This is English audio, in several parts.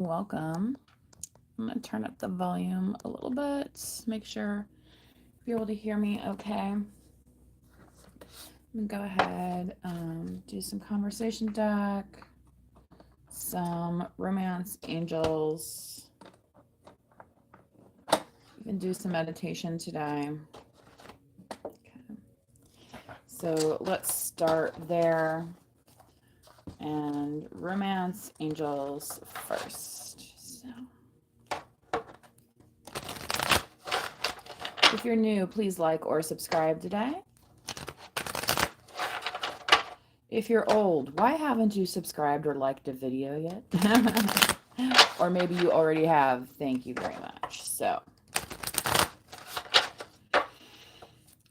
Welcome. I'm going to turn up the volume a little bit, make sure you're able to hear me okay. I'm going to go ahead, do some conversation deck, some romance angels, even do some meditation today. Okay. So let's start there. And romance angels first. So if you're new, please like or subscribe today. If you're old, why haven't you subscribed or liked a video yet? Or maybe you already have. Thank you very much. So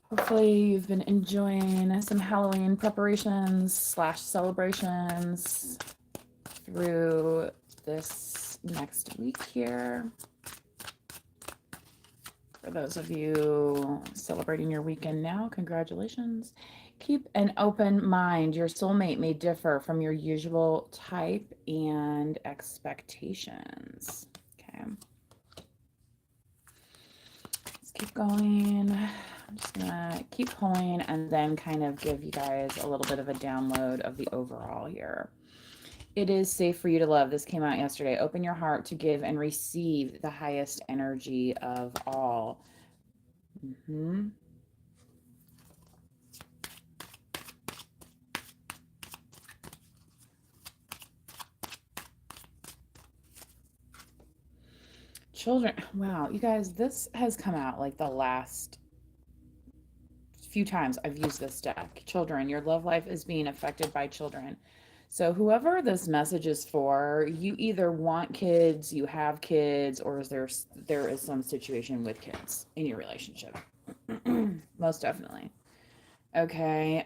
hopefully you've been enjoying some Halloween preparations / celebrations through this next week here. For those of you celebrating your weekend now, congratulations. Keep an open mind. Your soulmate may differ from your usual type and expectations. Okay. Let's keep going. I'm just going to keep pulling and then kind of give you guys a little bit of a download of the overall here. It is safe for you to love. This came out yesterday. Open your heart to give and receive the highest energy of all. Children. Wow, you guys, this has come out like the last few times I've used this deck. Children, your love life is being affected by children. So whoever this message is for, you either want kids, you have kids, or there is some situation with kids in your relationship. Most definitely. Okay.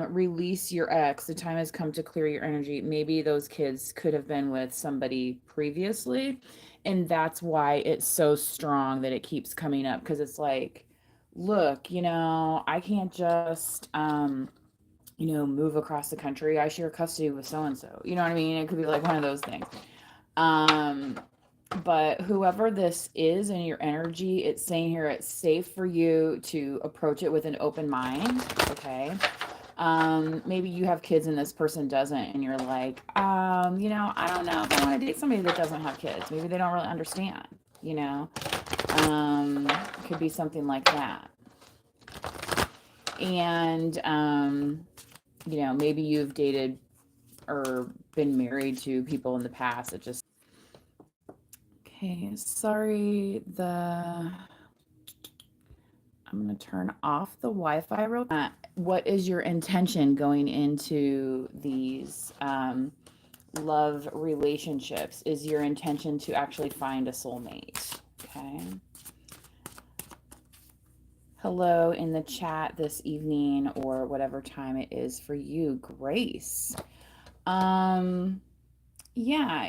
Release your ex. The time has come to clear your energy. Maybe those kids could have been with somebody previously, and that's why it's so strong that it keeps coming up, because it's like, look, I can't just move across the country. I share custody with so and so. You know what I mean? It could be like one of those things. But whoever this is in your energy, it's saying here it's safe for you to approach it with an open mind. Okay. Maybe you have kids and this person doesn't, and you're like, I don't know if I want to date somebody that doesn't have kids. Maybe they don't really understand, it could be something like that. And, maybe you've dated or been married to people in the past that just, okay, sorry, I'm going to turn off the Wi-Fi real quick. What is your intention going into these love relationships? Is your intention to actually find a soulmate? Okay. Hello in the chat this evening or whatever time it is for you, Grace. Yeah,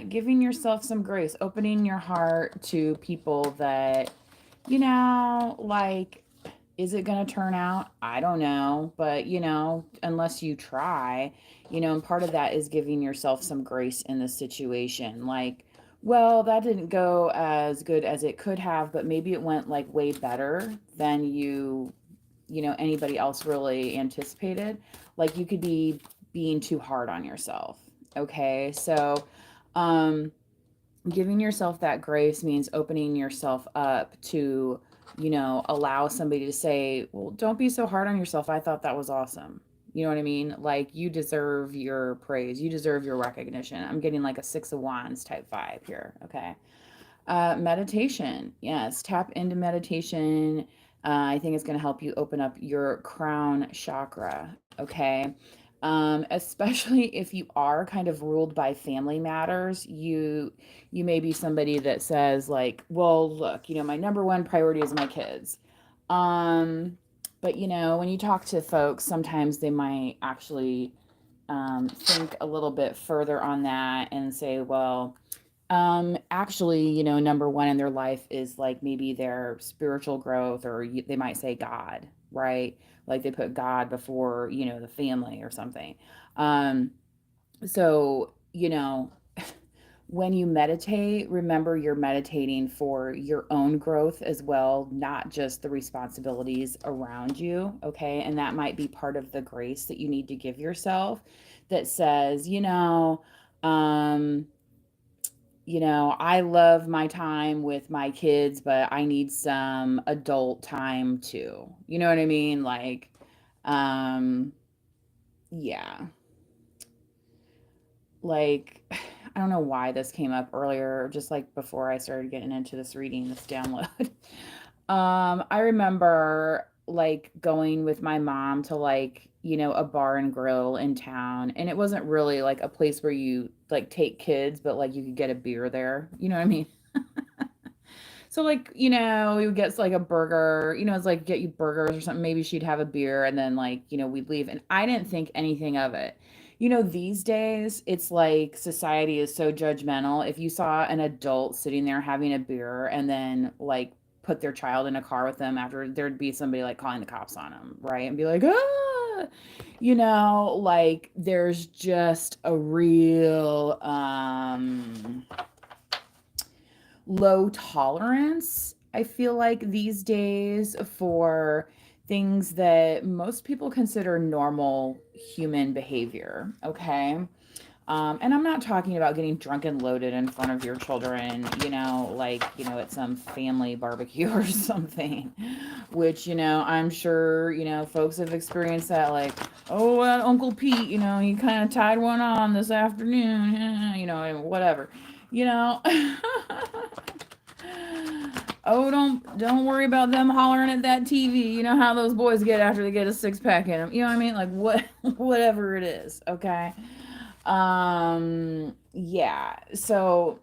giving yourself some grace, opening your heart to people that, like, is it going to turn out? I don't know, but unless you try, and part of that is giving yourself some grace in the situation. Like, well, that didn't go as good as it could have, but maybe it went like way better than anybody else really anticipated. Like, you could be being too hard on yourself. Okay. So, giving yourself that grace means opening yourself up to, allow somebody to say, well, don't be so hard on yourself. I thought that was awesome. You know what I mean? Like, you deserve your praise. You deserve your recognition. I'm getting like a 6 of Wands type vibe here. Okay. Meditation. Yes. Tap into meditation. I think it's going to help you open up your crown chakra. Okay. Especially if you are kind of ruled by family matters, you may be somebody that says like, well, look, my number one priority is my kids. But when you talk to folks, sometimes they might actually think a little bit further on that and say, well, actually, number one in their life is like maybe their spiritual growth, or they might say God, right? Like they put God before, the family or something. So, When you meditate, remember you're meditating for your own growth as well, not just the responsibilities around you, okay? And that might be part of the grace that you need to give yourself that says, um, I love my time with my kids, but I need some adult time too. You know what I mean? Like, um, yeah. Like, I don't know why this came up earlier, just like before I started getting into this reading, this download. I remember like going with my mom to like, a bar and grill in town. And it wasn't really like a place where you like take kids, but like you could get a beer there. You know what I mean? So like, we would get like a burger, it's like get you burgers or something. Maybe she'd have a beer and then like, we'd leave. And I didn't think anything of it. These days it's like society is so judgmental. If you saw an adult sitting there having a beer and then like put their child in a car with them after, there'd be somebody like calling the cops on them, right? And be like, ah, like there's just a real low tolerance, I feel like these days, for things that most people consider normal human behavior. Okay. And I'm not talking about getting drunk and loaded in front of your children, like, at some family barbecue or something, which, I'm sure, folks have experienced that, like, oh, Uncle Pete, he kind of tied one on this afternoon, and whatever, you know. Oh, don't worry about them hollering at that TV. You know how those boys get after they get a six pack in them. You know what I mean? Like what, whatever it is. Okay. Yeah. So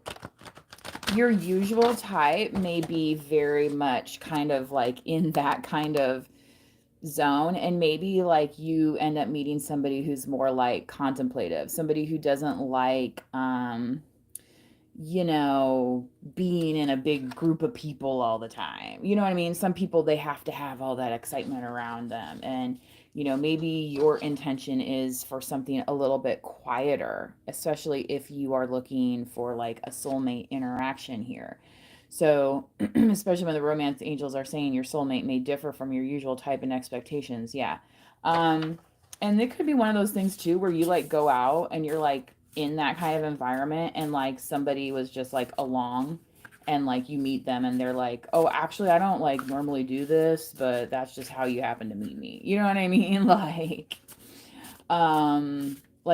your usual type may be very much kind of like in that kind of zone, and maybe like you end up meeting somebody who's more like contemplative, somebody who doesn't like being in a big group of people all the time. You know what I mean? Some people, they have to have all that excitement around them. And, maybe your intention is for something a little bit quieter, especially if you are looking for like a soulmate interaction here. So, especially when the romance angels are saying your soulmate may differ from your usual type and expectations. Yeah. Um, and it could be one of those things too where you like go out and you're like in that kind of environment and like somebody was just like along and like you meet them and they're like, oh, actually I don't like normally do this, but that's just how you happen to meet me. You know what I mean? Like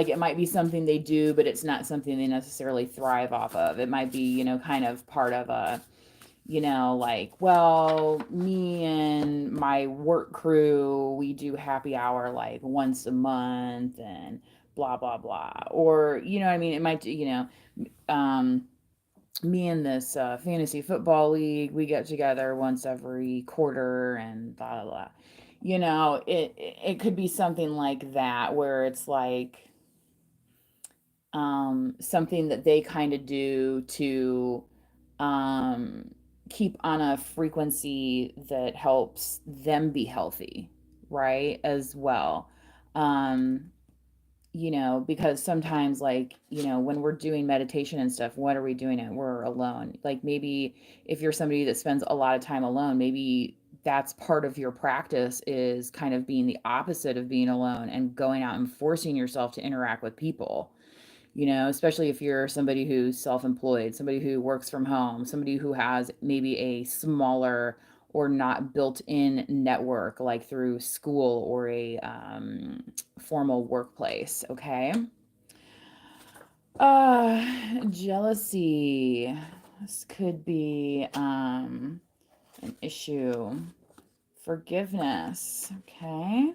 it might be something they do, but it's not something they necessarily thrive off of. It might be, kind of part of a, like, well, me and my work crew, we do happy hour like once a month and blah, blah, blah. Or, you know what I mean? It might, um, me and this fantasy football league, we get together once every quarter and blah, blah, blah. It could be something like that where it's like something that they kind of do to um, keep on a frequency that helps them be healthy, right? As well. Um, because sometimes, like, when we're doing meditation and stuff, what are we doing it? We're alone. Like, maybe if you're somebody that spends a lot of time alone, maybe that's part of your practice is kind of being the opposite of being alone and going out and forcing yourself to interact with people, especially if you're somebody who's self-employed, somebody who works from home, somebody who has maybe a smaller or not built-in network like through school or a formal workplace. Okay. Jealousy. This could be an issue. Forgiveness. Okay.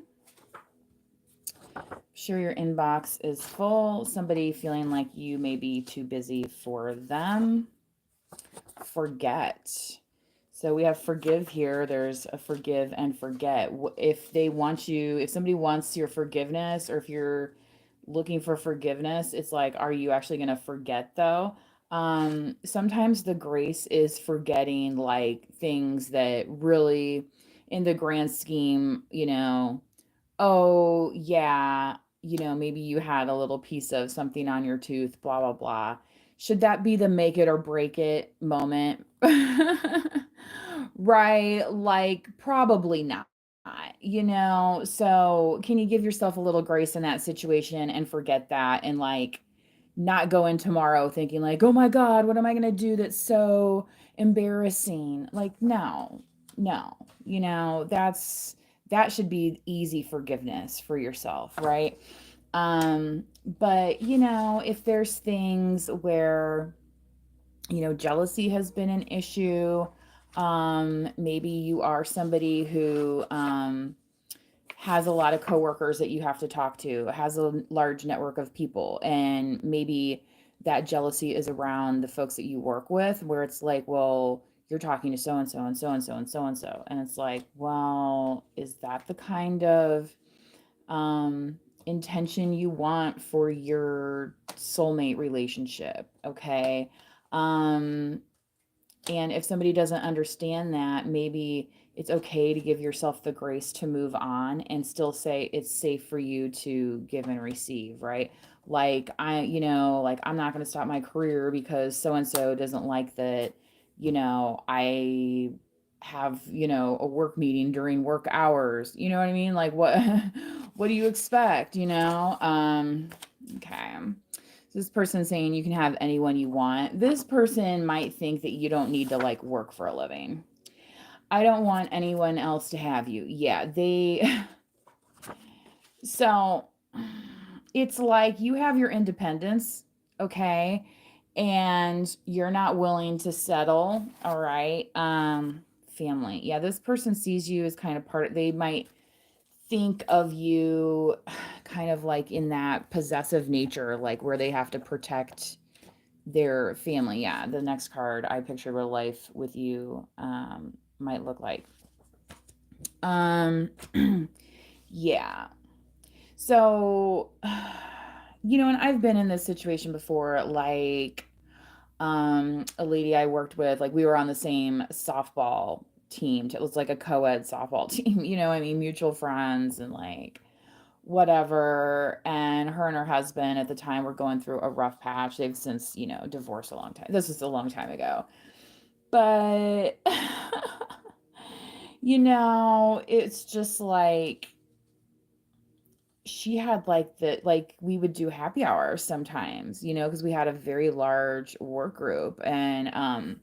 Sure, your inbox is full. Somebody feeling like you may be too busy for them. Forget. So we have forgive here. There's a forgive and forget. If they want you, if somebody wants your forgiveness, or if you're looking for forgiveness, it's like, are you actually going to forget though? Sometimes the grace is forgetting like things that really, in the grand scheme, oh, yeah, maybe you had a little piece of something on your tooth, blah, blah, blah. Should that be the make it or break it moment? Right? Like, probably not. So can you give yourself a little grace in that situation and forget that and like not go in tomorrow thinking like, oh my God, what am I going to do that's so embarrassing? Like, no, no, that should be easy forgiveness for yourself, right? But if there's things where, jealousy has been an issue, maybe you are somebody who, has a lot of coworkers that you have to talk to, has a large network of people, and maybe that jealousy is around the folks that you work with, where it's like, well, you're talking to so and so and so and so and so and so, and it's like, well, is that the kind of intention you want for your soulmate relationship? Okay. Um, and if somebody doesn't understand that, maybe it's okay to give yourself the grace to move on and still say it's safe for you to give and receive, right? Like like I'm not going to stop my career because so and so doesn't like that, I have, a work meeting during work hours. You know what I mean? Like what what do you expect, okay. This person saying you can have anyone you want. This person might think that you don't need to like work for a living. I don't want anyone else to have you. Yeah, so it's like you have your independence, okay? And you're not willing to settle, all right? Family. Yeah, this person sees you as kind of they might think of you kind of like in that possessive nature, like where they have to protect their family. Yeah, the next card I pictured what life with you might look like. Um, yeah. So, and I've been in this situation before, like a lady I worked with, like we were on the same softball team. It was like a co-ed softball team, mutual friends and like whatever. And her and her husband at the time were going through a rough patch. They've since, divorced a long time. This was a long time ago. But it's just like she had like we would do happy hours sometimes, because we had a very large work group, and a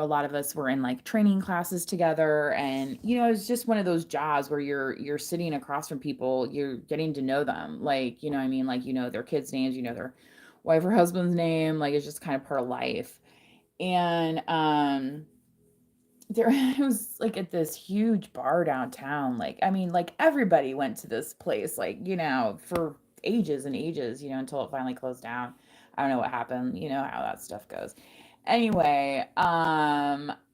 lot of us were in like training classes together, and it's just one of those jobs where you're sitting across from people, you're getting to know them, like, what I mean, like, their kids' names, their wife or husband's name, like it's just kind of part of life. And there it was like at this huge bar downtown, like I mean, like everybody went to this place, like, for ages and ages, until it finally closed down. I don't know what happened, how that stuff goes. Anyway,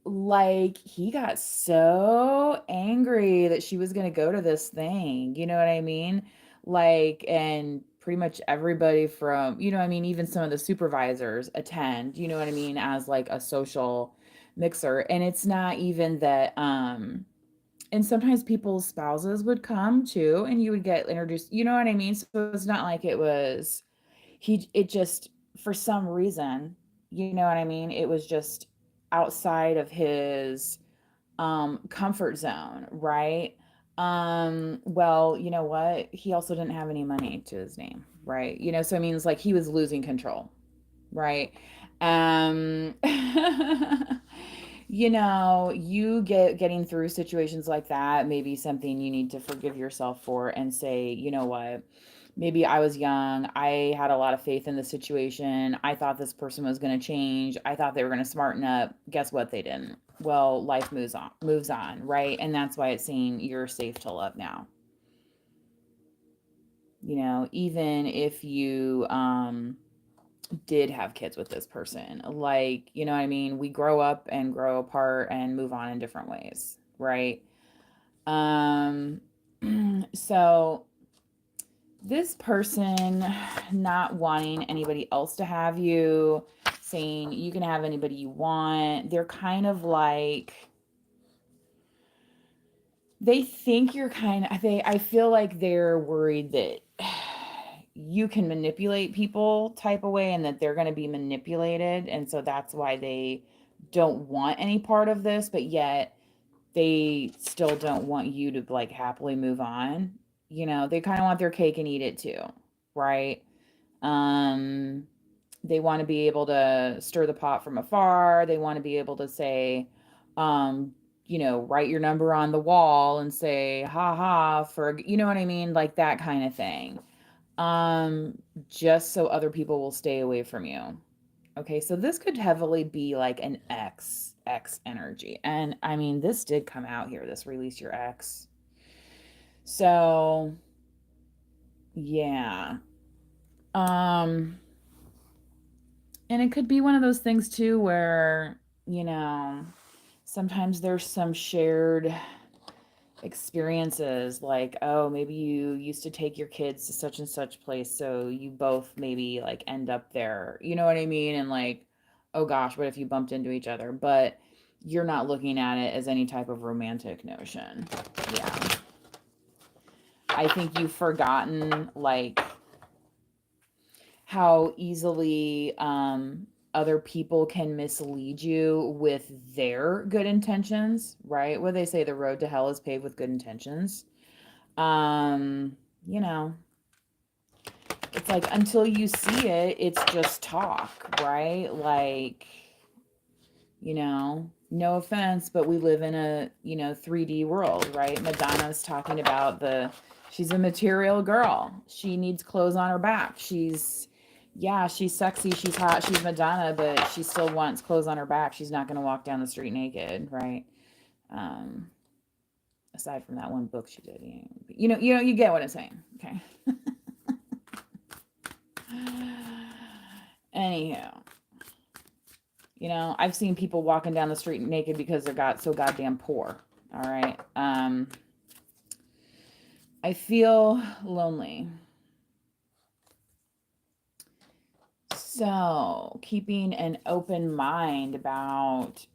like he got so angry that she was going to go to this thing, you know what I mean? Like, and pretty much everybody from, even some of the supervisors attend, you know what I mean, as like a social mixer. And it's not even that, and sometimes people's spouses would come too and you would get introduced, you know what I mean? So it's not like it was it just, for some reason, you know what I mean, it was just outside of his comfort zone, right? Well, you know what, he also didn't have any money to his name, right? So I mean, it's like he was losing control, right? um you getting through situations like that, maybe something you need to forgive yourself for and say, you know what, maybe I was young, I had a lot of faith in the situation, I thought this person was going to change, I thought they were going to smarten up. Guess what? They didn't. Well, life moves on, right? And that's why it's saying you're safe to love now. Even if you did have kids with this person, like, you know what I mean, we grow up and grow apart and move on in different ways, right? um so this person not wanting anybody else to have you, saying you can have anybody you want, they're kind of like, they think you're kind of, I feel like they're worried that you can manipulate people type of way, and that they're going to be manipulated. And so that's why they don't want any part of this, but yet they still don't want you to like happily move on. You know, they kind of want their cake and eat it too, right? Um, they want to be able to stir the pot from afar. They want to be able to say, write your number on the wall and say, ha ha, for, you know what I mean? Like that kind of thing. Um, just so other people will stay away from you. Okay, so this could heavily be like an X energy. And I mean, this did come out here, this release your X. So, yeah. Um, and it could be one of those things too where, you know, sometimes there's some shared experiences, like, oh, maybe you used to take your kids to such and such place, so you both maybe like end up there, you know what I mean? And like, oh gosh, what if you bumped into each other? But you're not looking at it as any type of romantic notion. Yeah, I think you've forgotten like how easily other people can mislead you with their good intentions, right? What they say, the road to hell is paved with good intentions. Um, you know, it's like until you see it, it's just talk, right? Like, no offense, but we live in a, 3D world, right? Madonna's talking about she's a material girl. She needs clothes on her back. Yeah, she's sexy, she's hot, she's Madonna, but she still wants clothes on her back. She's not going to walk down the street naked, right? Um, aside from that one book she did, you get what I'm saying, okay? Anyhow, I've seen people walking down the street naked because they're got so goddamn poor. All right. I feel lonely. So, keeping an open mind about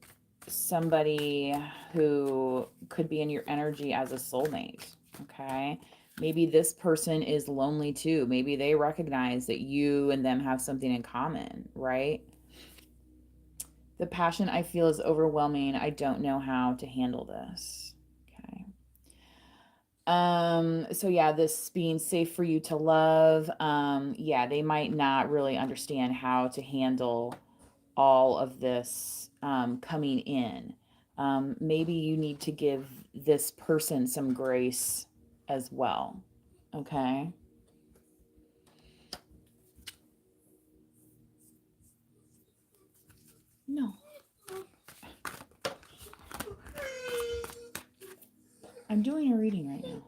somebody who could be in your energy as a soulmate. Okay. Maybe this person is lonely too. Maybe they recognize that you and them have something in common, right? The passion I feel is overwhelming. I don't know how to handle this. Okay. So yeah, this being safe for you to love. Yeah, they might not really understand how to handle all of this coming in. Maybe you need to give this person some grace as well. Okay. No, I'm doing a reading right now.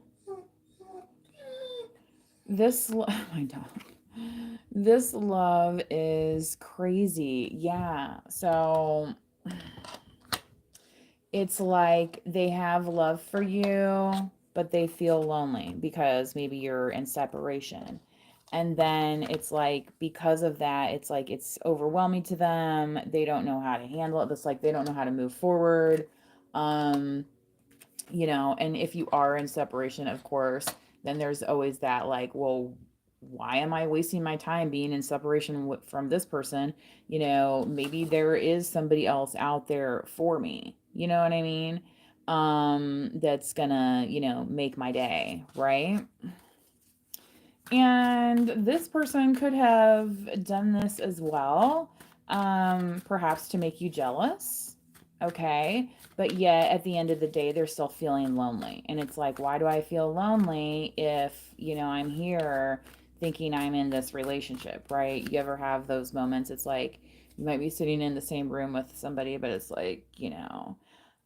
My dog. This love is crazy. Yeah. So it's like they have love for you, but they feel lonely because maybe you're in separation. And then it's like, because of that, it's like it's overwhelming to them. They don't know how to handle it. It's like they don't know how to move forward. Um, and if you are in separation, of course, then there's always that like, well, why am I wasting my time being in separation from this person? Maybe there is somebody else out there for me. You know what I mean? That's gonna, make my day, right? And this person could have done this as well, perhaps to make you jealous. Okay. But yet at the end of the day, they're still feeling lonely. And it's like, why do I feel lonely if, I'm here thinking I'm in this relationship, right? You ever have those moments? It's like you might be sitting in the same room with somebody, but it's like,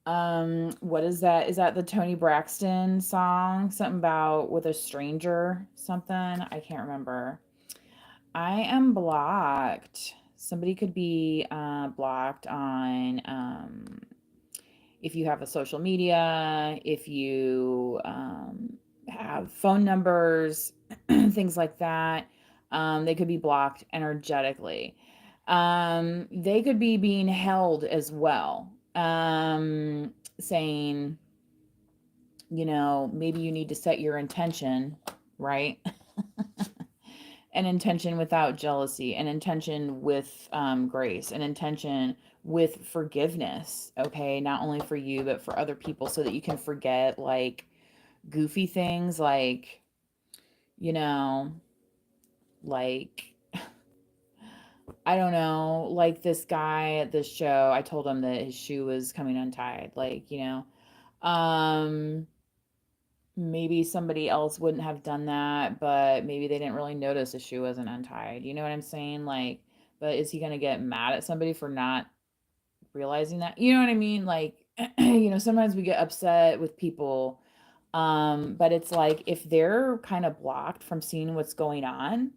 what is that? Is that the Tony Braxton song? Something about with a stranger, something? I can't remember. I am blocked. Somebody could be blocked on if you have a social media, if you have phone numbers, things like that. They could be blocked energetically. They could be being held as well, saying, maybe you need to set your intention, right? an intention without jealousy, an intention with grace, an intention with forgiveness, okay? Not only for you, but for other people, so that you can forget like goofy things like, you know, like, I don't know, like this guy at this show, I told him that his shoe was coming untied. Like, maybe somebody else wouldn't have done that, but maybe they didn't really notice the shoe wasn't untied. You know what I'm saying? Like, but is he going to get mad at somebody for not realizing that? You know what I mean? Like, sometimes we get upset with people, but it's like if they're kind of blocked from seeing what's going on,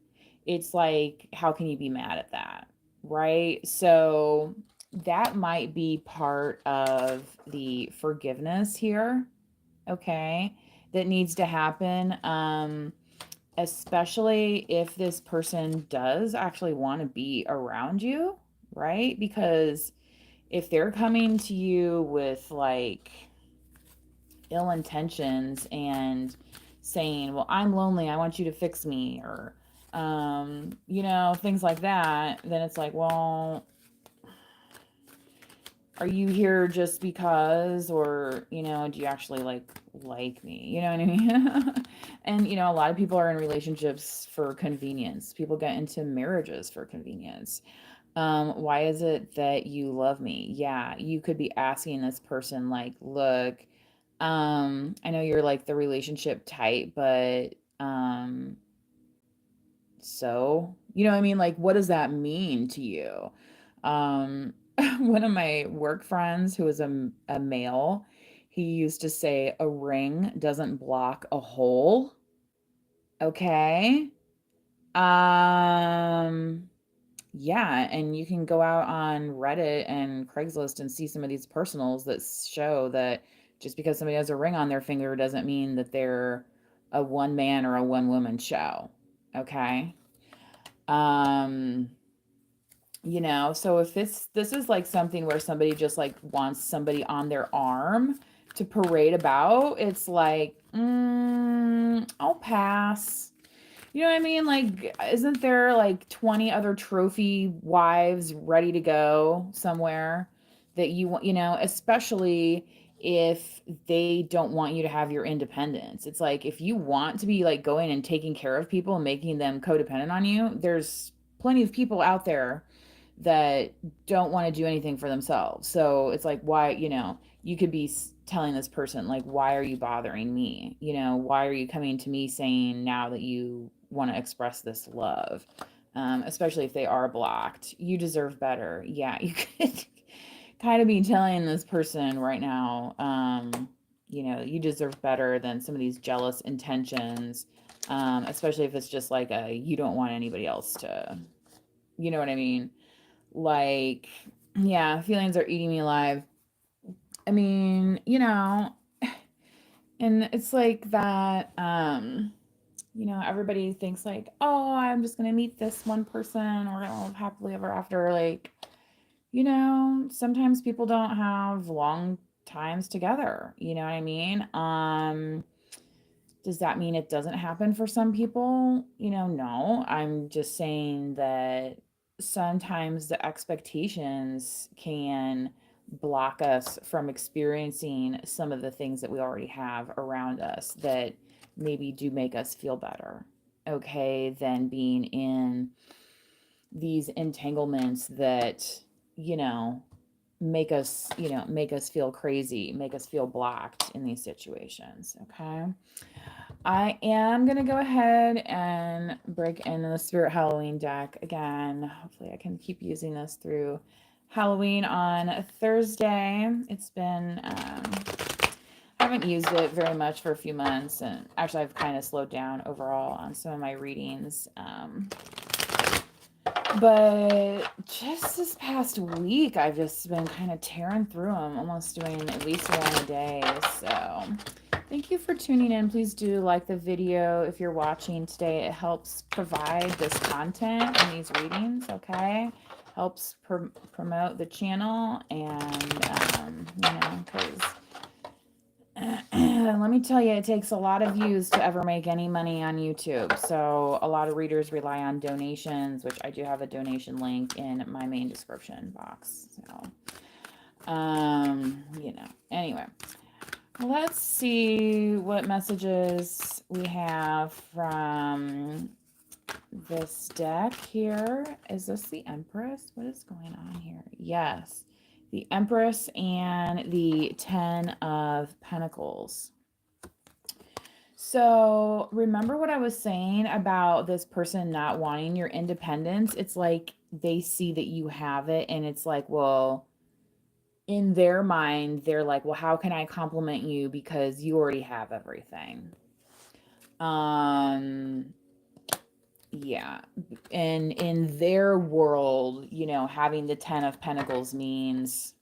it's like, how can you be mad at that? Right? So that might be part of the forgiveness here, okay, that needs to happen. Especially if this person does actually want to be around you, right? Because if they're coming to you with like ill intentions and saying, well, I'm lonely, I want you to fix me, or things like that, then it's like, well, are you here just because, or do you actually like me, you know what I mean? And a lot of people are in relationships for convenience. People get into marriages for convenience. Why is it that you love me? Yeah, you could be asking this person like, look, I know you're like the relationship type, but so, you know what I mean? Like, what does that mean to you? One of my work friends who was a male, he used to say, a ring doesn't block a hole. Okay. Um, yeah, and you can go out on Reddit and Craigslist and see some of these personals that show that just because somebody has a ring on their finger doesn't mean that they're a one man or a one woman show. Okay. Um, so if this is like something where somebody just like wants somebody on their arm to parade about, it's like, I'll pass. You know what I mean? Like, isn't there like 20 other trophy wives ready to go somewhere that you want, especially if they don't want you to have your independence. It's like if you want to be like going and taking care of people and making them codependent on you, there's plenty of people out there that don't want to do anything for themselves. So it's like, why, you could be telling this person, like, why are you bothering me? Why are you coming to me saying now that you want to express this love? Especially if they are blocked. You deserve better. Yeah, you could kind of be telling this person right now, you deserve better than some of these jealous intentions, especially if it's just like you don't want anybody else to, you know what I mean? Like, yeah, feelings are eating me alive. I mean, and it's like that, everybody thinks like, oh, I'm just gonna meet this one person, we're gonna live happily ever after. Like, sometimes people don't have long times together. You know what I mean? Does that mean it doesn't happen for some people? No. I'm just saying that sometimes the expectations can block us from experiencing some of the things that we already have around us that maybe do make us feel better, okay, than being in these entanglements that, you know, make us feel crazy, make us feel blocked in these situations, okay? I am going to go ahead and break in the Spirit Halloween deck again. Hopefully I can keep using this through Halloween on Thursday. It's been, I haven't used it very much for a few months, and actually I've kind of slowed down overall on some of my readings. But just this past week, I've just been kind of tearing through them, almost doing at least one a day. So thank you for tuning in. Please do like the video if you're watching today. It helps provide this content and these readings, okay? Helps promote the channel, and, because let me tell you, it takes a lot of views to ever make any money on YouTube. So a lot of readers rely on donations, which I do have a donation link in my main description box. So, anyway, let's see what messages we have from this deck here. Is this the Empress? What is going on here? Yes. The Empress and the 10 of Pentacles. So remember what I was saying about this person not wanting your independence? It's like they see that you have it, and it's like, well, in their mind, they're like, well, how can I compliment you because you already have everything? Yeah. And in their world, having the 10 of Pentacles means,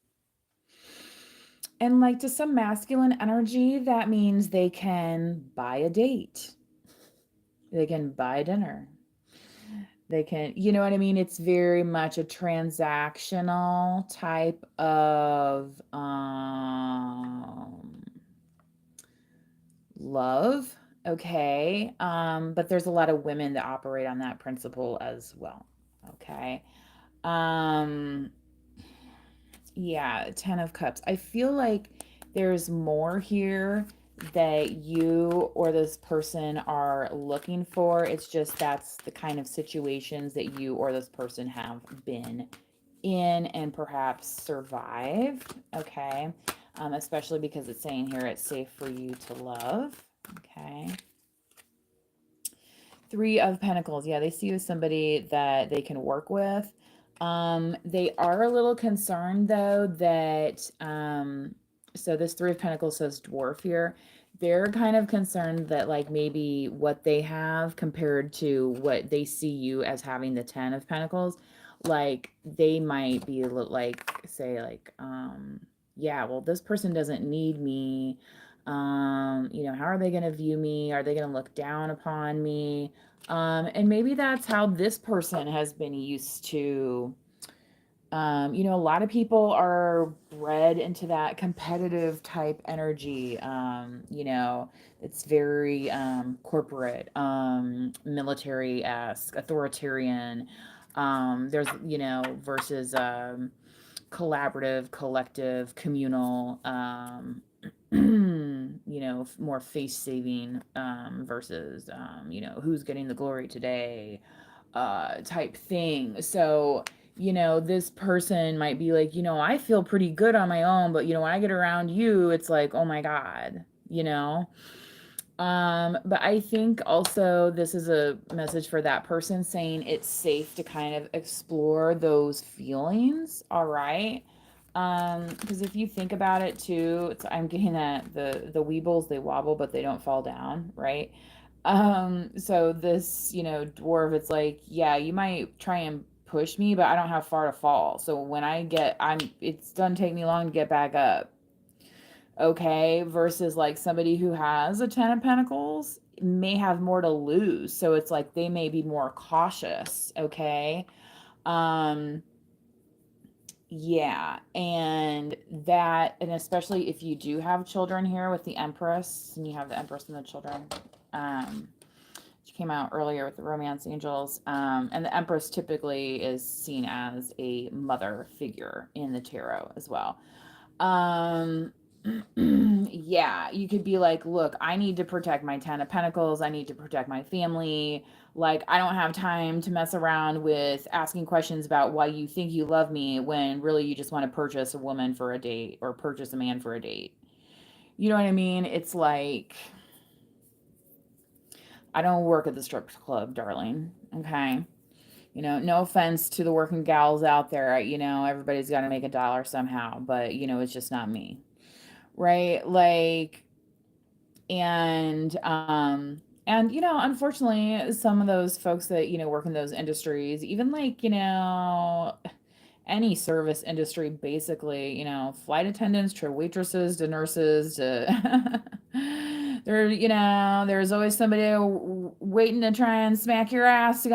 and like to some masculine energy, that means they can buy a date. They can buy dinner. They can, you know what I mean? It's very much a transactional type of love. Okay. But there's a lot of women that operate on that principle as well. Okay. Yeah, 10 of Cups. I feel like there's more here that you or this person are looking for. It's just that's the kind of situations that you or this person have been in and perhaps survived. Okay. Especially because it's saying here it's safe for you to love. Okay. 3 of Pentacles. Yeah, they see you as somebody that they can work with. They are a little concerned though that, so this 3 of Pentacles says dwarf here. They're kind of concerned that like maybe what they have compared to what they see you as having the 10 of Pentacles, like they might be a little like, say like, yeah, well, this person doesn't need me. How are they going to view me? Are they going to look down upon me? And maybe that's how this person has been used to. A lot of people are bred into that competitive type energy. It's very corporate, military-esque, authoritarian. There's, versus collaborative, collective, communal, more face saving versus, who's getting the glory today type thing. So, this person might be like, I feel pretty good on my own, but, when I get around you, it's like, oh my God, But I think also this is a message for that person saying it's safe to kind of explore those feelings. All right. Because if you think about it too, I'm getting that the weebles, they wobble, but they don't fall down, right? So this, dwarf, it's like, yeah, you might try and push me, but I don't have far to fall. So when it doesn't take me long to get back up. Okay, versus like somebody who has a 10 of Pentacles may have more to lose. So it's like they may be more cautious, okay? Yeah, and especially if you do have children here with the Empress, and you have the Empress and the children, which came out earlier with the Romance Angels, and the Empress typically is seen as a mother figure in the tarot as well. Yeah, you could be like, look, I need to protect my 10 of Pentacles. I need to protect my family. Like, I don't have time to mess around with asking questions about why you think you love me when really you just want to purchase a woman for a date or purchase a man for a date. You know what I mean? It's like, I don't work at the strip club, darling. Okay. No offense to the working gals out there. Everybody's got to make a dollar somehow, but, it's just not me. Right? Like, and unfortunately some of those folks that work in those industries, even like any service industry, basically, flight attendants to waitresses to nurses to there's always somebody waiting to try and smack your ass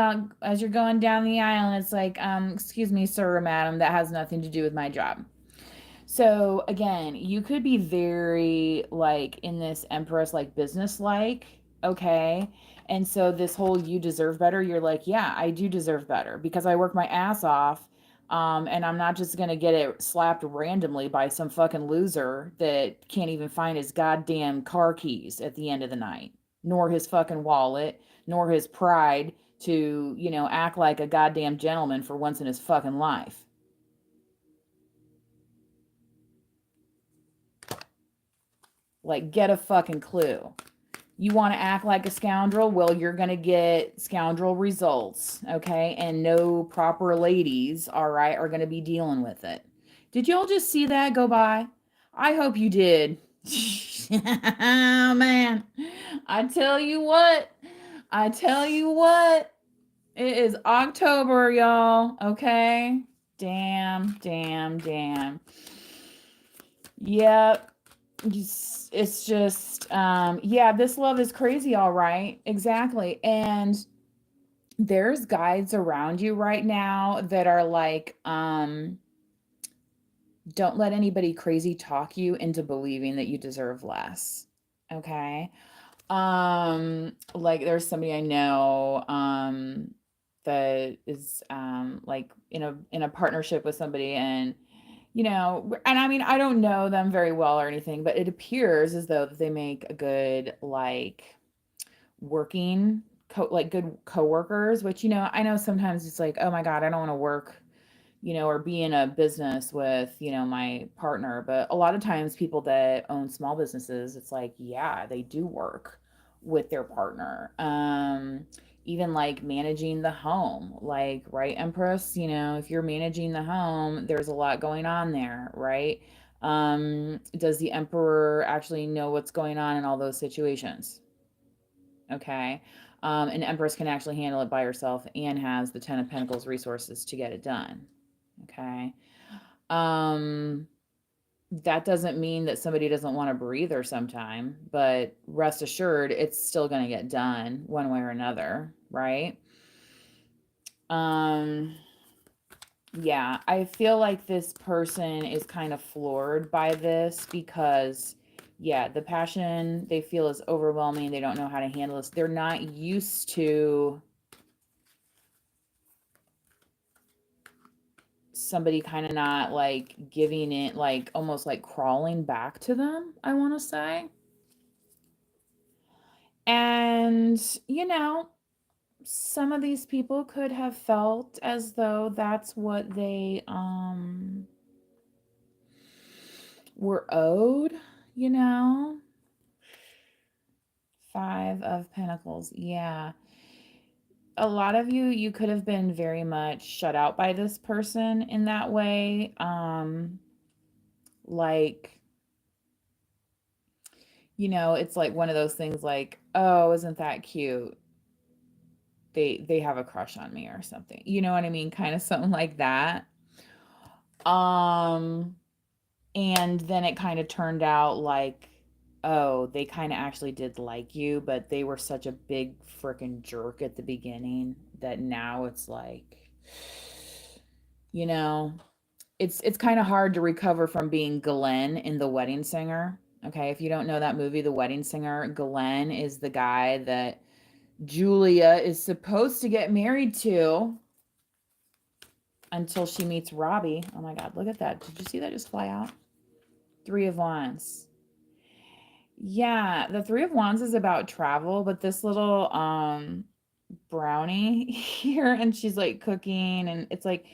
as you're going down the aisle, and it's like, excuse me, sir or madam, that has nothing to do with my job. So again, you could be very like in this Empress like business like, okay? And so this whole you deserve better, you're like, yeah, I do deserve better because I work my ass off. And I'm not just gonna get it slapped randomly by some fucking loser that can't even find his goddamn car keys at the end of the night, nor his fucking wallet, nor his pride to, act like a goddamn gentleman for once in his fucking life. Like, get a fucking clue. You want to act like a scoundrel? Well, you're going to get scoundrel results, okay? And no proper ladies, all right, are going to be dealing with it. Did y'all just see that go by? I hope you did. Oh, man. I tell you what. I tell you what. It is October, y'all, okay? Damn, damn, damn. Yep. It's just yeah, this love is crazy, all right. Exactly. And there's guides around you right now that are like, don't let anybody crazy talk you into believing that you deserve less. Okay. Like there's somebody I know that is like in a partnership with somebody, and and I mean, I don't know them very well or anything, but it appears as though they make a good like working like good coworkers, which I know sometimes it's like, oh my God, I don't want to work, or be in a business with, my partner. But a lot of times people that own small businesses, it's like, yeah, they do work with their partner. Even like managing the home, like, right, Empress, if you're managing the home, there's a lot going on there, right? Does the Emperor actually know what's going on in all those situations? Okay. An Empress can actually handle it by herself and has the Ten of Pentacles resources to get it done. Okay. Um, that doesn't mean that somebody doesn't want a breather sometime, but rest assured, it's still going to get done one way or another, right? Um, yeah, I feel like this person is kind of floored by this because, yeah, the passion they feel is overwhelming. They don't know how to handle this. They're not used to somebody kind of not like giving it, like almost like crawling back to them, I want to say. And, some of these people could have felt as though that's what they were owed, you know? Five of Pentacles. Yeah. A lot of you could have been very much shut out by this person in that way. Like, it's like one of those things like, oh, isn't that cute? They have a crush on me or something. You know what I mean? Kind of something like that. Um, and then it kind of turned out like, oh, they kind of actually did like you, but they were such a big freaking jerk at the beginning that now it's like, you know, it's kind of hard to recover from being Glenn in The Wedding Singer. Okay, if you don't know that movie, The Wedding Singer, Glenn is the guy that Julia is supposed to get married to until she meets Robbie. Oh my God, look at that. Did you see that just fly out? Three of Wands. Yeah, the Three of Wands is about travel, but this little brownie here, and she's like cooking, and it's like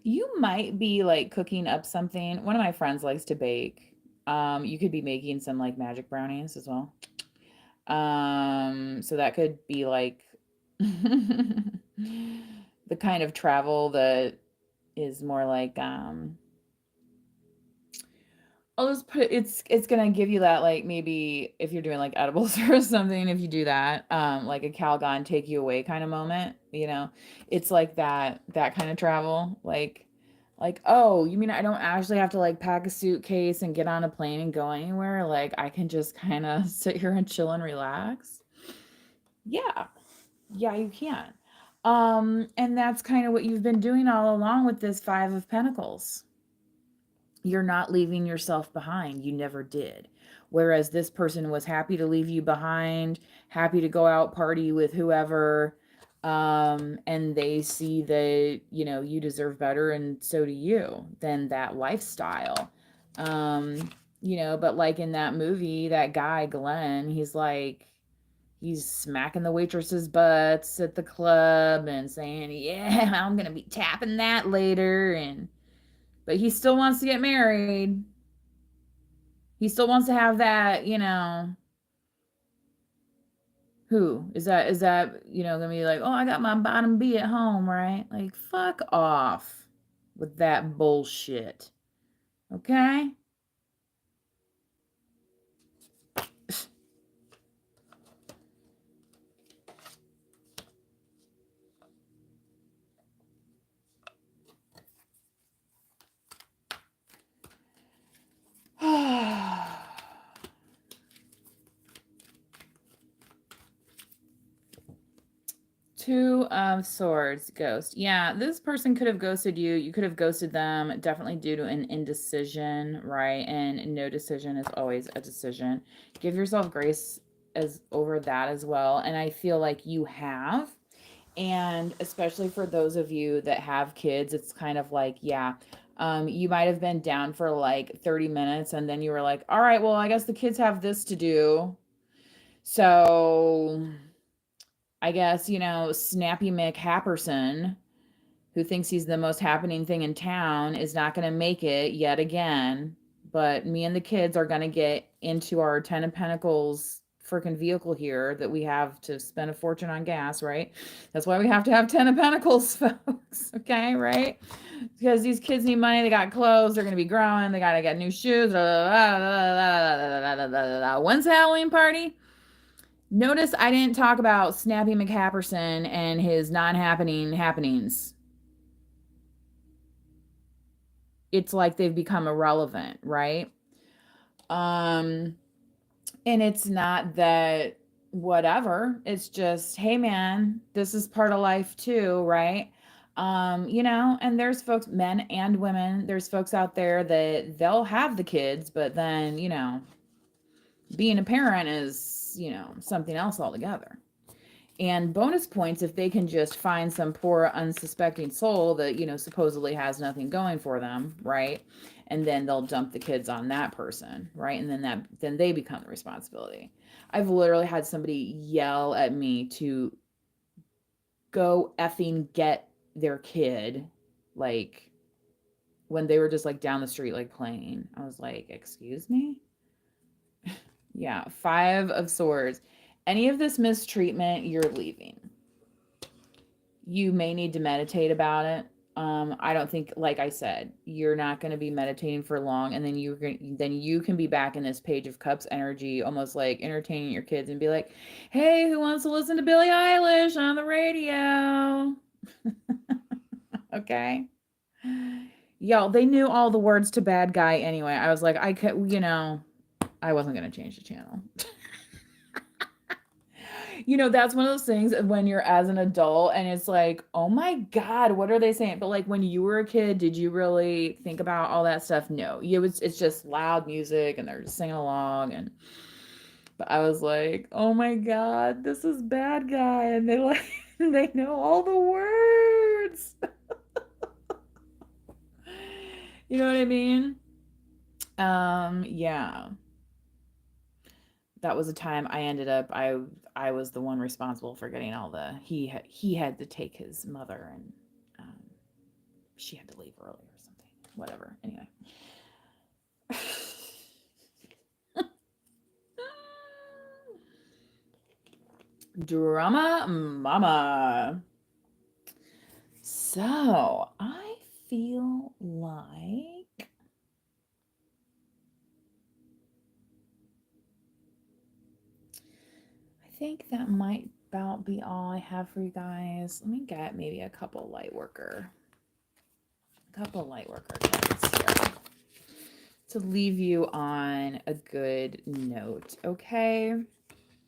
you might be like cooking up something. One of my friends likes to bake. You could be making some like magic brownies as well. So that could be like the kind of travel that is more like I'll just put it's gonna give you that, like, maybe if you're doing like edibles or something, if you do that, like a Calgon take you away kind of moment, it's like that kind of travel, like, oh, you mean I don't actually have to like pack a suitcase and get on a plane and go anywhere? Like I can just kind of sit here and chill and relax. Yeah, yeah, you can. And that's kind of what you've been doing all along with this Five of Pentacles. You're not leaving yourself behind. You never did. Whereas this person was happy to leave you behind, happy to go out party with whoever, and they see that, you know, you deserve better and so do you than that lifestyle. You know, but like in that movie, that guy, Glenn, he's smacking the waitresses' butts at the club and saying, yeah, I'm going to be tapping that later. But he still wants to get married. He still wants to have that, you know. Who is that, you know, gonna be like, oh, I got my bottom B at home, right? Like, fuck off with that bullshit. Okay? Two of Swords, ghost. Yeah, this person could have ghosted you. You could have ghosted them, definitely due to an indecision, right? And no decision is always a decision. Give yourself grace as over that as well. And I feel like you have. And especially for those of you that have kids, it's kind of like, yeah, you might have been down for like 30 minutes and then you were like, all right, well, I guess the kids have this to do. So I guess, you know, Snappy Mick Happerson, who thinks he's the most happening thing in town, is not going to make it yet again. But me and the kids are going to get into our Ten of Pentacles freaking vehicle here that we have to spend a fortune on gas, right? That's why we have to have Ten of Pentacles, folks. Okay, right? Because these kids need money. They got clothes. They're going to be growing. They got to get new shoes. When's the Halloween party? Notice I didn't talk about Snappy McHapperson and his non-happening happenings. It's like they've become irrelevant, right? And it's not that whatever. It's just, hey man, this is part of life too, right? You know, and there's folks, men and women, there's folks out there that they'll have the kids, but then, you know, being a parent is, you know, something else altogether. And bonus points if they can just find some poor unsuspecting soul that, you know, supposedly has nothing going for them, right? And then they'll dump the kids on that person, right? And then they become the responsibility. I've literally had somebody yell at me to go effing get their kid, like when they were just like down the street like playing. I was like, excuse me? Yeah, Five of Swords. Any of this mistreatment, you're leaving. You may need to meditate about it. I don't think, like I said, you're not going to be meditating for long, and then you can be back in this Page of Cups energy, almost like entertaining your kids and be like, "Hey, who wants to listen to Billie Eilish on the radio?" Okay. Y'all, they knew all the words to Bad Guy anyway. I was like, I could, you know, I wasn't going to change the channel. You know, that's one of those things when you're as an adult and it's like, oh my God, what are they saying? But like when you were a kid, did you really think about all that stuff? No. It's just loud music and they're just singing along. And but I was like, oh my God, this is Bad Guy. And they like they know all the words. You know what I mean? Yeah. That was a time I ended up I was the one responsible for getting all the he had to take his mother and um, she had to leave early or something. Whatever. Anyway. Drama mama. So I feel like I think that might about be all I have for you guys. Let me get maybe a couple light worker cards here to leave you on a good note, okay?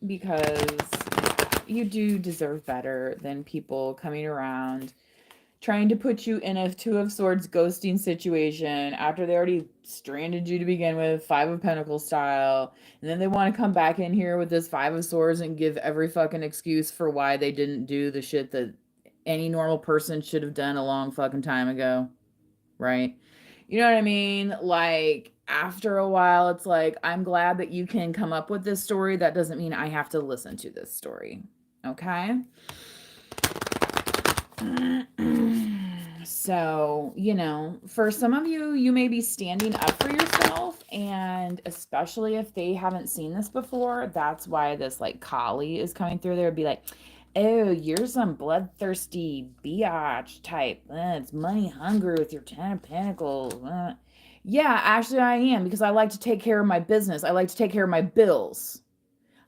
Because you do deserve better than people coming around trying to put you in a Two of Swords ghosting situation after they already stranded you to begin with, Five of Pentacles style. And then they want to come back in here with this Five of Swords and give every fucking excuse for why they didn't do the shit that any normal person should have done a long fucking time ago. Right? You know what I mean? Like, after a while, it's like, I'm glad that you can come up with this story. That doesn't mean I have to listen to this story. Okay? So, for some of you, you may be standing up for yourself, and especially if they haven't seen this before, that's why this like Kali is coming through there. Be like, oh, you're some bloodthirsty biatch type. It's money hungry with your 10 of Pentacles. Yeah, actually I am, because I like to take care of my business. I like to take care of my bills.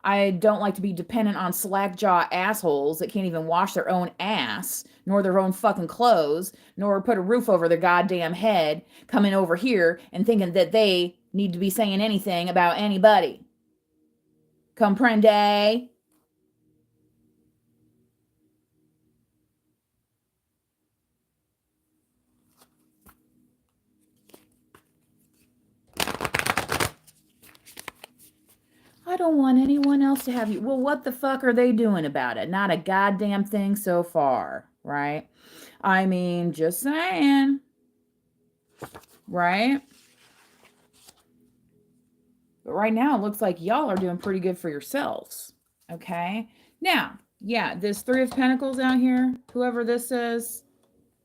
I don't like to be dependent on slack-jaw assholes that can't even wash their own ass, nor their own fucking clothes, nor put a roof over their goddamn head, coming over here and thinking that they need to be saying anything about anybody. Comprende? I don't want anyone else to have you. Well, what the fuck are they doing about it? Not a goddamn thing so far, right? I mean, just saying, right? But right now, it looks like y'all are doing pretty good for yourselves, okay? Now, yeah, this Three of Pentacles out here, whoever this is,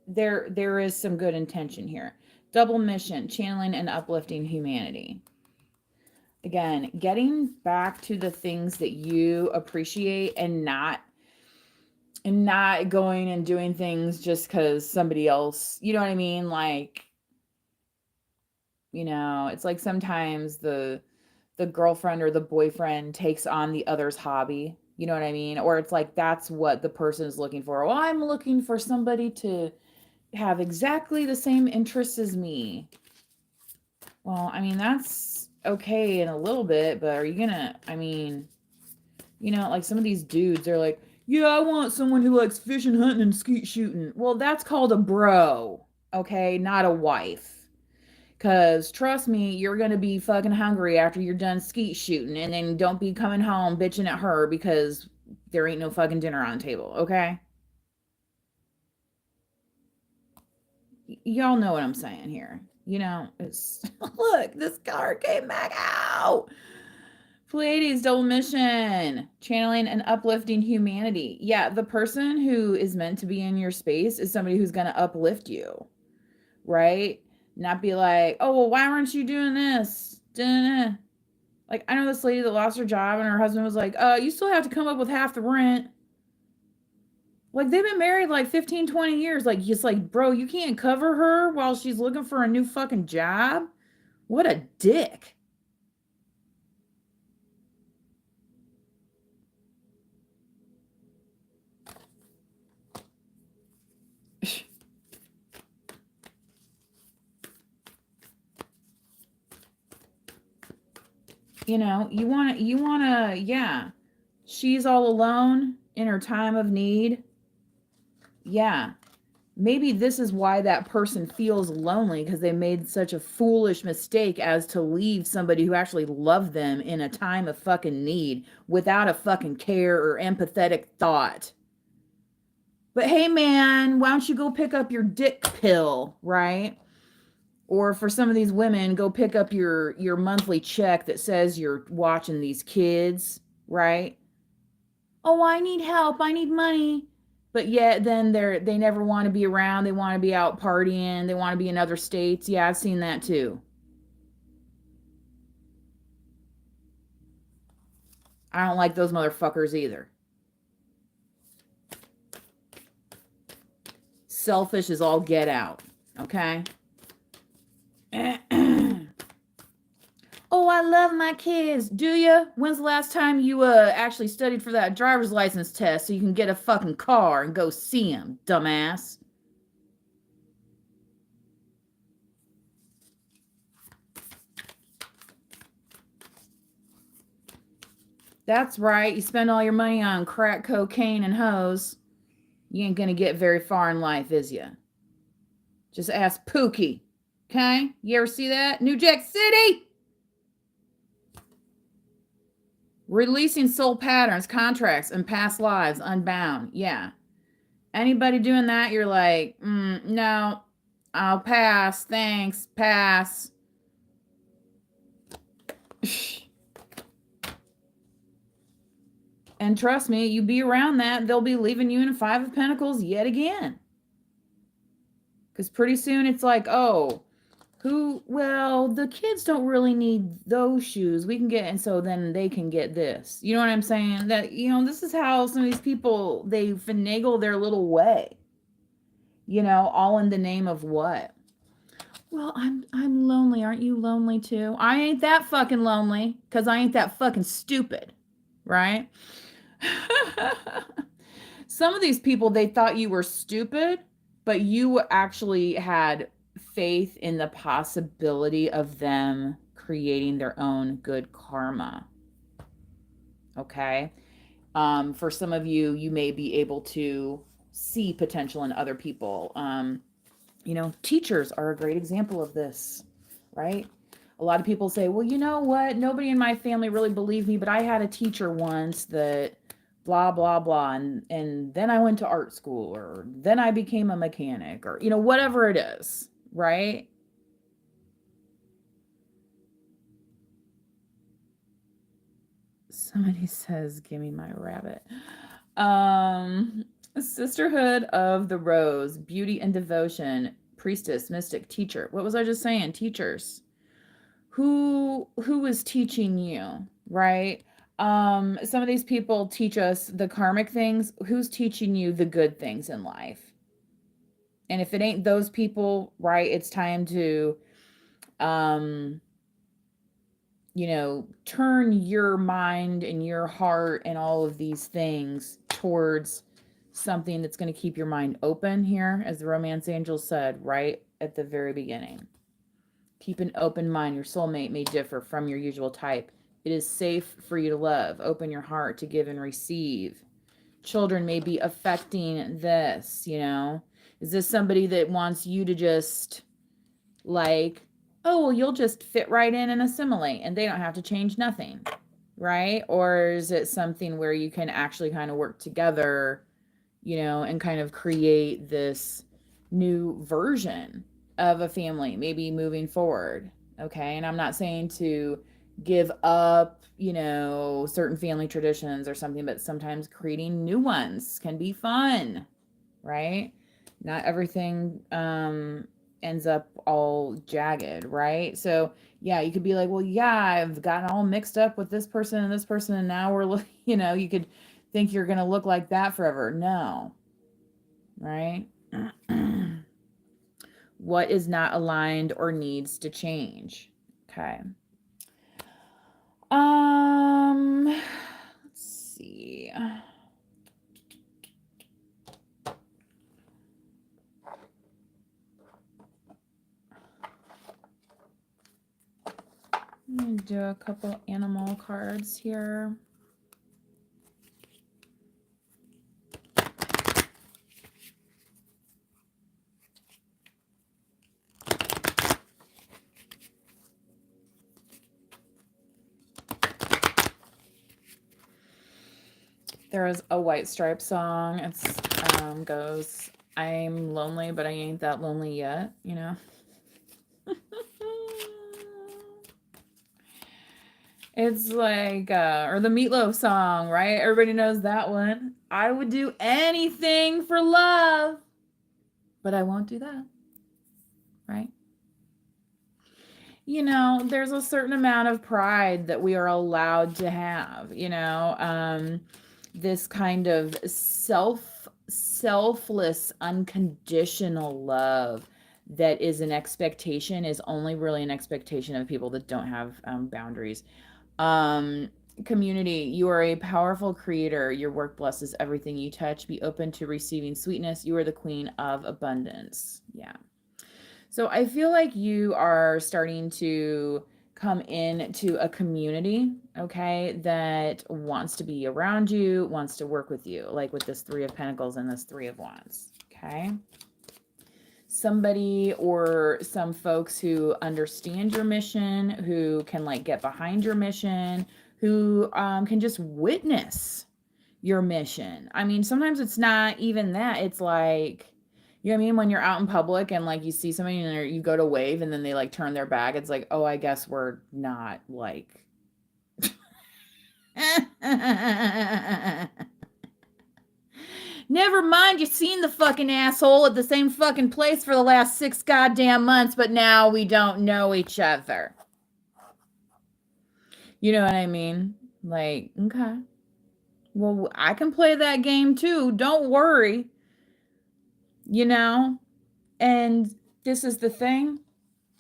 there is some good intention here. Double mission, channeling and uplifting humanity. Again, getting back to the things that you appreciate and not going and doing things just because somebody else, you know what I mean? Like, it's like sometimes the girlfriend or the boyfriend takes on the other's hobby. You know what I mean? Or it's like that's what the person is looking for. Well, I'm looking for somebody to have exactly the same interests as me. Well, I mean, that's okay in a little bit, but are you gonna, like some of these dudes, they're like, yeah, I want someone who likes fishing, hunting, and skeet shooting. Well, that's called a bro, okay? Not a wife. Because trust me, you're going to be fucking hungry after you're done skeet shooting, and then don't be coming home bitching at her because there ain't no fucking dinner on the table, okay? Y'all know what I'm saying here. It's look, this card came back out. Pleiades, double mission, channeling and uplifting humanity. Yeah, the person who is meant to be in your space is somebody who's going to uplift you, right? Not be like, oh, well, why aren't you doing this? Duh. Like, I know this lady that lost her job and her husband was like, you still have to come up with half the rent. Like, they've been married like 15, 20 years. Like, it's like, bro, you can't cover her while she's looking for a new fucking job? What a dick. You want to, yeah. She's all alone in her time of need. Yeah. Maybe this is why that person feels lonely, because they made such a foolish mistake as to leave somebody who actually loved them in a time of fucking need without a fucking care or empathetic thought. But hey, man, why don't you go pick up your dick pill, right? Or for some of these women, go pick up your monthly check that says you're watching these kids, right? Oh, I need help. I need money. But yet then they never want to be around. They want to be out partying. They want to be in other states. Yeah, I've seen that too. I don't like those motherfuckers either. Selfish as all get out. Okay? Oh, I love my kids. Do you? When's the last time you actually studied for that driver's license test so you can get a fucking car and go see them, dumbass? That's right. You spend all your money on crack cocaine and hoes. You ain't gonna get very far in life, is ya? Just ask Pookie. Okay? You ever see that? New Jack City? Releasing soul patterns, contracts, and past lives unbound. Yeah. Anybody doing that, you're like, no, I'll pass. Thanks. Pass. And trust me, you be around that, they'll be leaving you in a 5 of Pentacles yet again. Because pretty soon it's like, oh, well, the kids don't really need those shoes. We can get, and so then they can get this. You know what I'm saying? That, this is how some of these people, they finagle their little way. All in the name of what? Well, I'm lonely. Aren't you lonely too? I ain't that fucking lonely because I ain't that fucking stupid, right? Some of these people, they thought you were stupid, but you actually had faith in the possibility of them creating their own good karma. Okay? For some of you, you may be able to see potential in other people. Teachers are a great example of this, right? A lot of people say, well, you know what? Nobody in my family really believed me, but I had a teacher once that blah, blah, blah. And then I went to art school, or then I became a mechanic, or, whatever it is, right? Somebody says, give me my rabbit. Sisterhood of the Rose, beauty and devotion, priestess, mystic, teacher. What was I just saying? Teachers. Who is teaching you, right? Some of these people teach us the karmic things. Who's teaching you the good things in life? And if it ain't those people, right, it's time to turn your mind and your heart and all of these things towards something that's going to keep your mind open here, as the romance angel said right at the very beginning. Keep an open mind. Your soulmate may differ from your usual type. It is safe for you to love. Open your heart to give and receive. Children may be affecting this, Is this somebody that wants you to just like, oh, well, you'll just fit right in and assimilate and they don't have to change nothing, right? Or is it something where you can actually kind of work together, and kind of create this new version of a family, maybe moving forward, okay? And I'm not saying to give up, certain family traditions or something, but sometimes creating new ones can be fun, right? Not everything ends up all jagged, right? So yeah, you could be like, well, yeah, I've gotten all mixed up with this person and this person, and now we're, you could think you're gonna look like that forever. No, right? What is not aligned or needs to change? Okay. Let's see. I'm going to do a couple animal cards here. There is a White Stripes song. It's goes, I'm lonely, but I ain't that lonely yet, It's like, or the Meatloaf song, right? Everybody knows that one. I would do anything for love, but I won't do that, right? There's a certain amount of pride that we are allowed to have, this kind of selfless, unconditional love that is an expectation is only really an expectation of people that don't have boundaries. Community, you are a powerful creator. Your work blesses everything you touch. Be open to receiving sweetness. You are the queen of abundance. Yeah. So I feel like you are starting to come into a community, okay, that wants to be around you, wants to work with you, like with this 3 of Pentacles and this 3 of Wands, okay? somebody or some folks who understand your mission, who can like get behind your mission, who can just witness your mission. I mean, sometimes it's not even that. It's like, you know what I mean? When you're out in public and like you see somebody and you go to wave and then they like turn their back, it's like, oh, I guess we're not like. Never mind, you've seen the fucking asshole at the same fucking place for the last 6 goddamn months, but now we don't know each other. You know what I mean? Like, okay. Well, I can play that game too. Don't worry. You know? And this is the thing.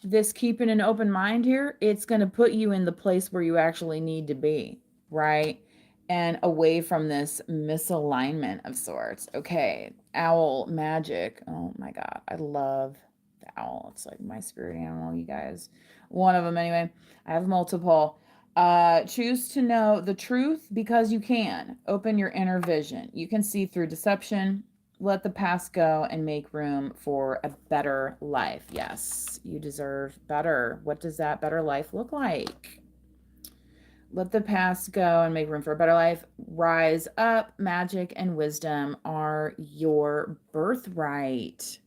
This keeping an open mind here, it's going to put you in the place where you actually need to be, right? And away from this misalignment of sorts. Okay, owl magic. Oh my God, I love the owl. It's like my spirit animal, you guys. One of them anyway. I have multiple. Choose to know the truth because you can. Open your inner vision. You can see through deception. Let the past go and make room for a better life. Yes, you deserve better. What does that better life look like? Let the past go and make room for a better life. Rise up. Magic and wisdom are your birthright.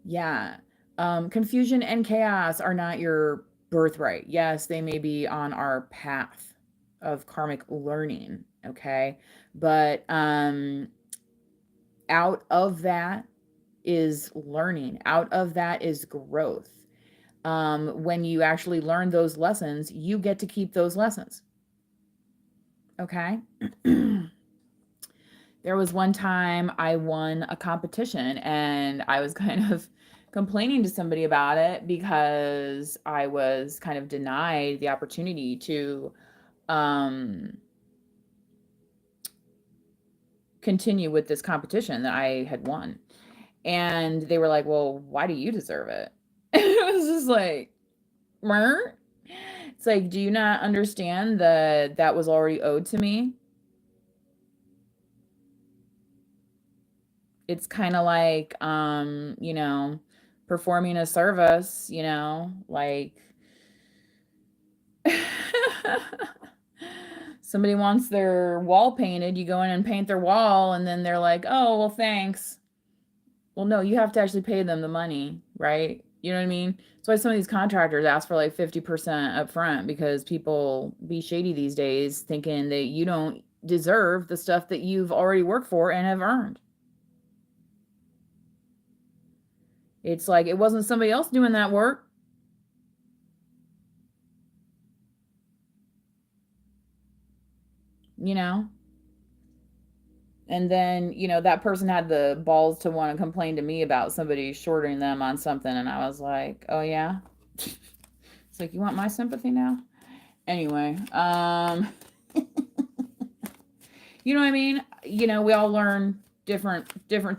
Yeah. Confusion and chaos are not your birthright. Yes, they may be on our path of karmic learning. Okay. But, out of that is learning. Out of that is growth. When you actually learn those lessons, you get to keep those lessons. Okay? There was one time I won a competition and I was kind of complaining to somebody about it because I was kind of denied the opportunity to continue with this competition that I had won. And they were like, well, why do you deserve it? It was just like, Mer? It's like, do you not understand that that was already owed to me? It's kind of like, you know, performing a service, you know, like somebody wants their wall painted, you go in and paint their wall, and then they're like, oh, well, thanks. Well, no, you have to actually pay them the money, right? You know what I mean? That's why some of these contractors ask for like 50% up front, because people be shady these days thinking that you don't deserve the stuff that you've already worked for and have earned. It's like it wasn't somebody else doing that work. You know? And then, you know, that person had the balls to want to complain to me about somebody shorting them on something. And I was like, oh, yeah? It's like, you want my sympathy now? Anyway, you know what I mean? You know, we all learn different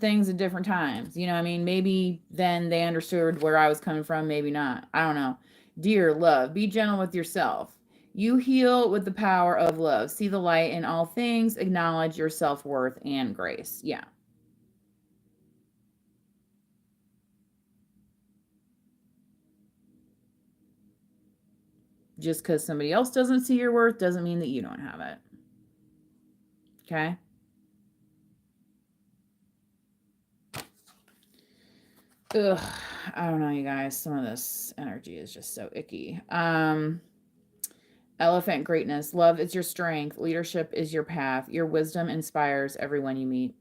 things at different times. You know what I mean? Maybe then they understood where I was coming from, maybe not. I don't know. Dear love, be gentle with yourself. You heal with the power of love. See the light in all things. Acknowledge your self-worth and grace. Yeah. Just because somebody else doesn't see your worth doesn't mean that you don't have it. Okay? Ugh, I don't know, you guys. Some of this energy is just so icky. Elephant greatness. Love is your strength. Leadership is your path. Your wisdom inspires everyone you meet.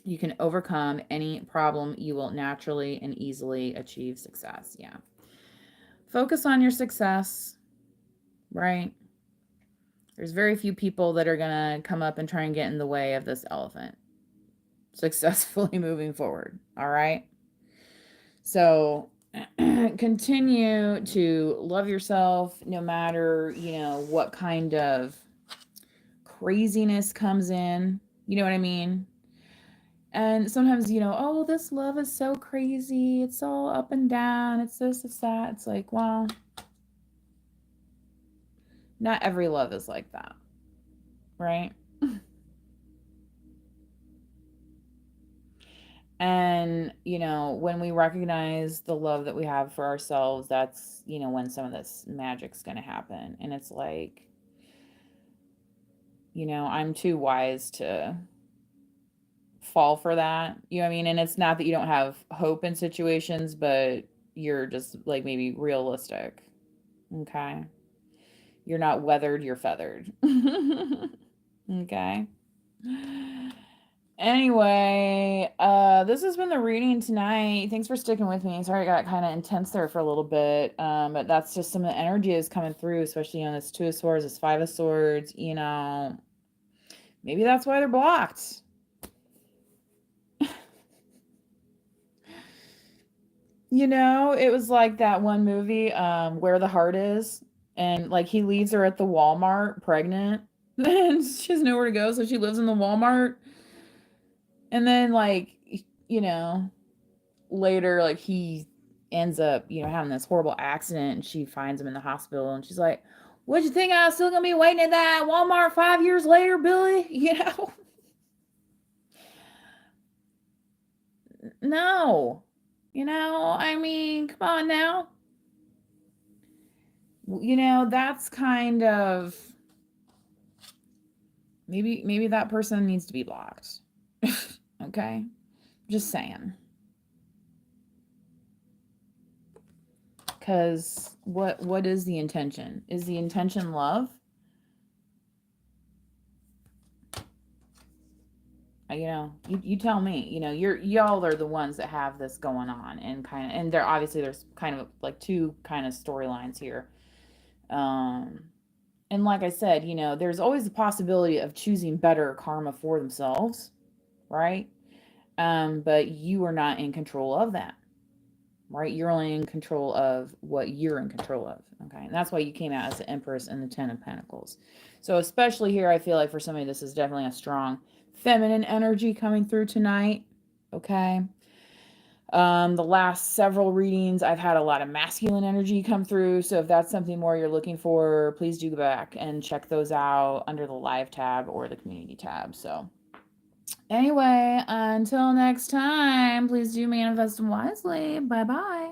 You can overcome any problem. You will naturally and easily achieve success. Yeah. Focus on your success, right? There's very few people that are going to come up and try and get in the way of this elephant successfully moving forward. All right. So continue to love yourself no matter, you know, what kind of craziness comes in. You know what I mean? And sometimes, you know, oh, this love is so crazy. It's all up and down. It's this, it's that. It's like, well, not every love is like that. Right? And, when we recognize the love that we have for ourselves, that's, when some of this magic's going to happen. And it's like, I'm too wise to fall for that. You know what I mean? And it's not that you don't have hope in situations, but you're just like maybe realistic. Okay. You're not weathered, you're feathered. Okay. Anyway, this has been the reading tonight. Thanks for sticking with me. Sorry, I got kind of intense there for a little bit. But that's just some of the energy is coming through, especially on this Two of Swords, this Five of Swords. Maybe that's why they're blocked. It was like that one movie, Where the Heart Is, and like he leaves her at the Walmart pregnant, and she has nowhere to go, so she lives in the Walmart. And then like, you know, later like he ends up, having this horrible accident and she finds him in the hospital and she's like, "What'd you think I was still gonna be waiting at that Walmart 5 years later, Billy?" No. I mean, come on now. That's kind of maybe that person needs to be blocked. Okay? Just saying. Because what is the intention? Is the intention love? You tell me. Y'all are the ones that have this going on, and there obviously there's kind of like two kind of storylines here. And like I said, there's always the possibility of choosing better karma for themselves, right? But you are not in control of that, right? You're only in control of what you're in control of, okay? And that's why you came out as the Empress and the Ten of Pentacles. So especially here, I feel like for somebody, this is definitely a strong feminine energy coming through tonight, okay? The last several readings, I've had a lot of masculine energy come through. So if that's something more you're looking for, please do go back and check those out under the live tab or the community tab. So anyway, until next time, please do manifest wisely. Bye-bye.